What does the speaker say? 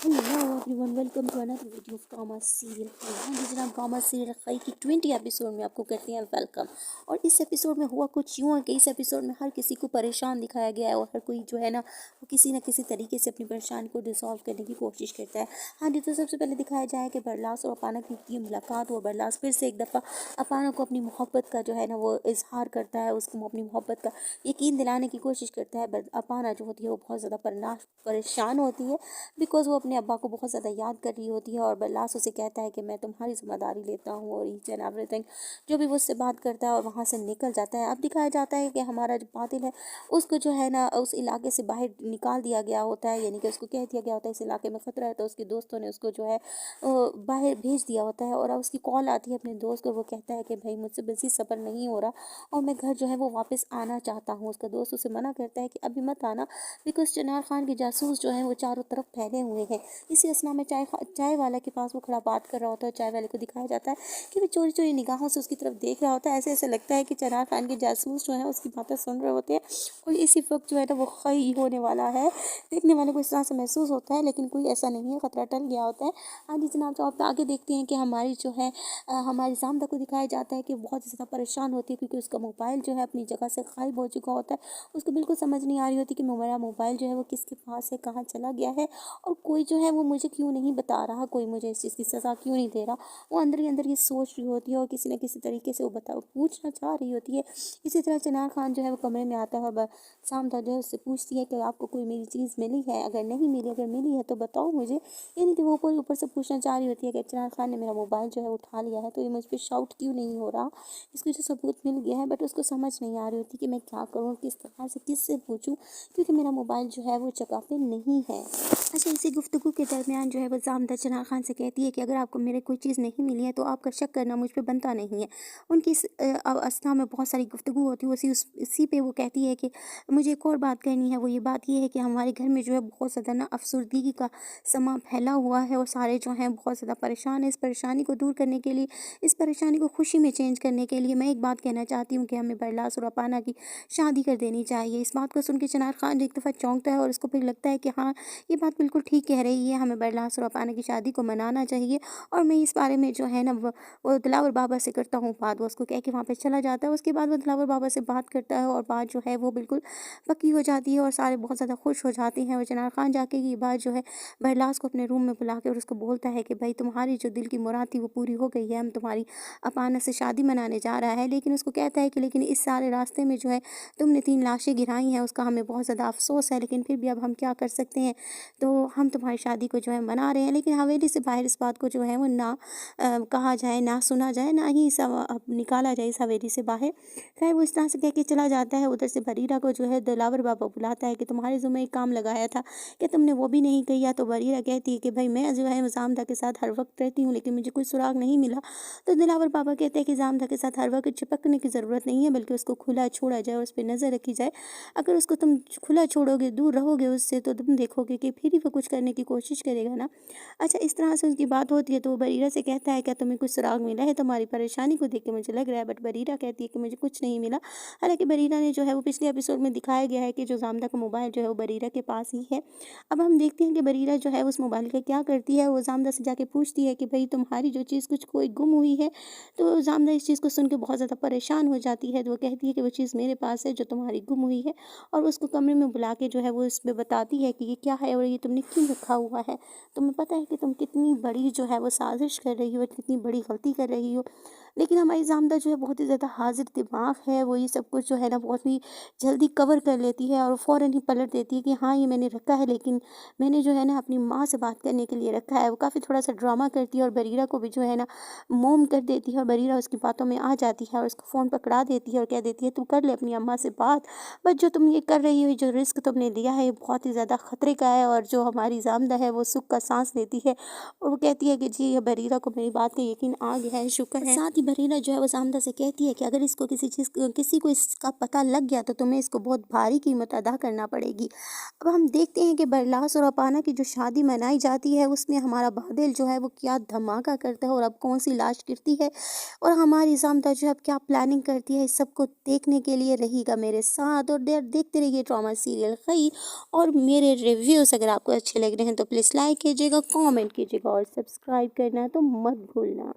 Hello everyone, welcome to another video of drama serial Khaie. हाँ जी जनाब, drama serial खई की 20 एपिसोड में आपको करते हैं वेलकम। और इस एपिसोड में हुआ कुछ यूँ है कि इस एपिसोड में हर किसी को परेशान दिखाया गया है और हर कोई जो है ना वो किसी न किसी तरीके से अपनी परेशानी को डिसॉल्व करने की कोशिश करता है। हाँ जी, तो सबसे पहले दिखाया जाए कि बरलास और अपाना की मुलाकात हो। बरलास फिर से एक दफ़ा अपाना को अपनी मोहब्बत का जो है ना वो इजहार करता है, उसको अपनी मोहब्बत का यकीन दिलाने की कोशिश करता है। बट अपाना जो होती है वो बहुत ज़्यादा परेशान होती है बिकॉज वो अपने अब्बा को बहुत ज़्यादा याद कर रही होती है। और बरलास उसे कहता है कि मैं तुम्हारी जिम्मेदारी लेता हूँ और ईच एंड एवरीथिंग जो भी वो उससे बात करता है और वहाँ से निकल जाता है। अब दिखाया जाता है कि हमारा जो बातिल है उसको जो है ना उस इलाके से बाहर निकाल दिया गया होता है, यानी कि उसको कह दिया गया होता है इस इलाके में ख़तरा है। तो उसके दोस्तों ने उसको जो है बाहर भेज दिया होता है और अब उसकी कॉल आती है अपने दोस्त को। वो कहता है कि भाई मुझसे बिल्कुल सफ़र नहीं हो रहा और मैं घर जो है वो वापस आना चाहता हूँ। उसका दोस्त उसे मना करता है कि अभी मत आना बिकॉज चिनार खान के जासूस जो हैं वो चारों तरफ फैले हुए हैं। इसी असना में चाय वाला के पास वो खड़ा बात कर रहा होता है। चाय वाले को दिखाया जाता है कि वो चोरी चोरी निगाहों से उसकी तरफ देख रहा होता है। ऐसे ऐसे लगता है कि चिनार खान के जासूस जो है उसकी बातें सुन रहे होते हैं और इसी वक्त जो है ना वो खई होने वाला है। देखने वाले को इस तरह से महसूस होता है लेकिन कोई ऐसा नहीं है, खतरा टल गया होता है। हाँ जी जनाब, तो आप आगे देखते हैं कि हमारी जो है हमारी जामदा को दिखाया जाता है कि बहुत ही ज़्यादा परेशान होती है क्योंकि उसका मोबाइल जो है अपनी जगह से गायब हो चुका होता है। उसको बिल्कुल समझ नहीं आ रही होती कि मेरा मोबाइल जो है वो किसके पास है, कहाँ चला गया है और कोई जो है वो मुझे क्यों नहीं बता रहा, कोई मुझे इस चीज़ की सज़ा क्यों नहीं दे रहा। वो अंदर ही अंदर ये सोच रही होती है और किसी न किसी तरीके से वो पूछना चाह रही होती है। इसी तरह चिनार खान जो है वो कमरे में आता है और सामदा जो है उससे पूछती है कि आपको कोई मेरी चीज़ मिली है, अगर नहीं मिली, अगर मिली है तो बताओ मुझे। यानी कि वो ऊपर ऊपर से पूछना चाह रही होती है कि चिनार खान ने मेरा मोबाइल जो है उठा लिया है तो ये मुझ पर शाउट क्यों नहीं हो रहा, इसको जो सबूत मिल गया है। बट उसको समझ नहीं आ रही होती कि मैं क्या करूँ, किस तरह से किससे पूछूँ क्योंकि मेरा मोबाइल जो है वो जगह पे नहीं है। अच्छा, इसी गुफ्तगू के दरमियान जो है वो जामदा चिनार खान से कहती है कि अगर आपको मेरे कोई चीज़ नहीं मिली है तो आपका शक करना मुझ पे बनता नहीं है। उनकी इस अवस्था में बहुत सारी गुफ्तगू होती है। इसी पे वो कहती है कि मुझे एक और बात कहनी है। वो ये बात ये है कि हमारे घर में जो है बहुत ज़्यादा ना अफसरदगी का समा फैला हुआ है और सारे जो हैं बहुत ज़्यादा परेशान है। इस परेशानी को दूर करने के लिए, इस परेशानी को खुशी में चेंज करने के लिए मैं एक बात कहना चाहती हूँ कि हमें बरलास और अपाना की शादी कर देनी चाहिए। इस बात को सुन के चिनार खान एक दफ़ा चौंकता है और उसको फिर लगता है कि हाँ, ये बात बिल्कुल ठीक कह रही है, हमें बरलास और अपाना की शादी को मनाना चाहिए। और मैं इस बारे में जो है ना वो दिलावर बाबा से करता हूँ बात। वो उसको कह के वहाँ पे चला जाता है। उसके बाद वो दिलावर बाबा से बात करता है और बात जो है वो बिल्कुल पक्की हो जाती है और सारे बहुत ज़्यादा खुश हो जाते हैं। और चिनार खान जाके ये बात जो है बरलास को अपने रूम में बुला के और उसको बोलता है कि भाई तुम्हारी जो दिल की मुराद थी वो पूरी हो गई है, हम तुम्हारी अपाना से शादी मनाने जा रहा है। लेकिन उसको कहता है कि लेकिन इस सारे रास्ते में जो है तुमने 3 लाशें गिराई हैं, उसका हमें बहुत ज़्यादा अफसोस है, लेकिन फिर भी अब हम क्या कर सकते हैं। तो हम तुम्हारी शादी को जो है मना रहे हैं, लेकिन हवेली से बाहर इस बात को जो है वो ना कहा जाए, ना सुना जाए, ना ही निकाला जाए इस हवेली से बाहर। खैर वो इस तरह से कह के चला जाता है। उधर से बरीरा को जो है दिलावर बाबा बुलाता है कि तुम्हारे ज़ुम्मे एक काम लगाया था कि तुमने वो भी नहीं किया। तो बरीरा कहती है कि भाई मैं जो है जामदा के साथ हर वक्त रहती हूँ लेकिन मुझे कोई सुराग नहीं मिला। तो दिलावर बाबा कहते हैं कि जामदा के साथ हर वक्त चिपकने की ज़रूरत नहीं है, बल्कि उसको खुला छोड़ा जाए और उस पर नज़र रखी जाए। अगर उसको तुम खुला छोड़ोगे, दूर रहोगे उससे, तो तुम देखोगे कि फिर ही वो कुछ करने की कोशिश करेगा ना। अच्छा, इस तरह से उसकी बात होती है तो वो बरीरा से कहता है क्या तुम्हें कुछ सुराग मिला है, तुम्हारी परेशानी को देख के मुझे लग रहा है। बट बरीरा कहती है कि मुझे कुछ नहीं मिला। हालांकि बरीरा ने जो है वो पिछले एपिसोड में दिखाया गया है कि जो जामदा का मोबाइल जो है वो बरीरा के पास ही है। अब हम देखते हैं कि बरीरा जो है उस मोबाइल का क्या करती है। वो जामदा से जाके पूछती है कि भाई तुम्हारी जो चीज़ कुछ कोई गुम हुई है। तो जामदा इस चीज़ को सुन के बहुत ज़्यादा परेशान हो जाती है। तो वो कहती है कि वो चीज़ मेरे पास है जो तुम्हारी गुम हुई है। और उसको कमरे में बुला के जो है वो उसमें बताती है कि ये क्या है और ये तुमने क्यों रखा हुआ है। तुम्हें पता है कि तुम कितनी बड़ी जो है वो साजिश कर रही हो, कितनी बड़ी गलती कर रही हो। लेकिन हमारी जामदा जो है बहुत ही ज़्यादा हाजिर दिमाग है। वो ये सब कुछ जो है ना बहुत ही जल्दी कवर कर लेती है और फ़ौरन ही पलट देती है कि हाँ ये मैंने रखा है, लेकिन मैंने जो है ना अपनी माँ से बात करने के लिए रखा है। वो काफ़ी थोड़ा सा ड्रामा करती है और बरीरा को भी जो है ना मोम कर देती है और बरीरा उसकी बातों में आ जाती है और उसको फ़ोन पकड़ा देती है और कह देती है तू कर ले अपनी अम्मा से बात। बट जो तुम ये कर रही हो, जो रिस्क तुमने लिया है, ये बहुत ही ज़्यादा खतरे का है। और जो हमारी जामदा है वो सुख का सांस लेती है और वो कहती है कि जी ये बरीरा को मेरी बात का यकीन आ गया है, शुक्र है। साथ ही बरीरा जो है वो जामदा से कहती है कि अगर इसको किसी को इसका पता लग गया तो तुम्हें इसको बहुत भारी कीमत अदा करना पड़ेगी। अब हम देखते हैं कि बरलास और अपाना की जो शादी मनाई जाती है उसमें हमारा बादल जो है वो क्या धमाका करता है और अब कौन सी लाश गिरती है और हमारी जामदा जो है अब क्या प्लानिंग करती है। इस सब को देखने के लिए रहिएगा मेरे साथ और देखते रहिए ड्रामा सीरियल खई। और मेरे रिव्यूज़ अगर आपको अच्छे लग रहे हैं तो प्लीज़ लाइक कीजिएगा, कमेंट कीजिएगा और सब्सक्राइब करना तो मत भूलना।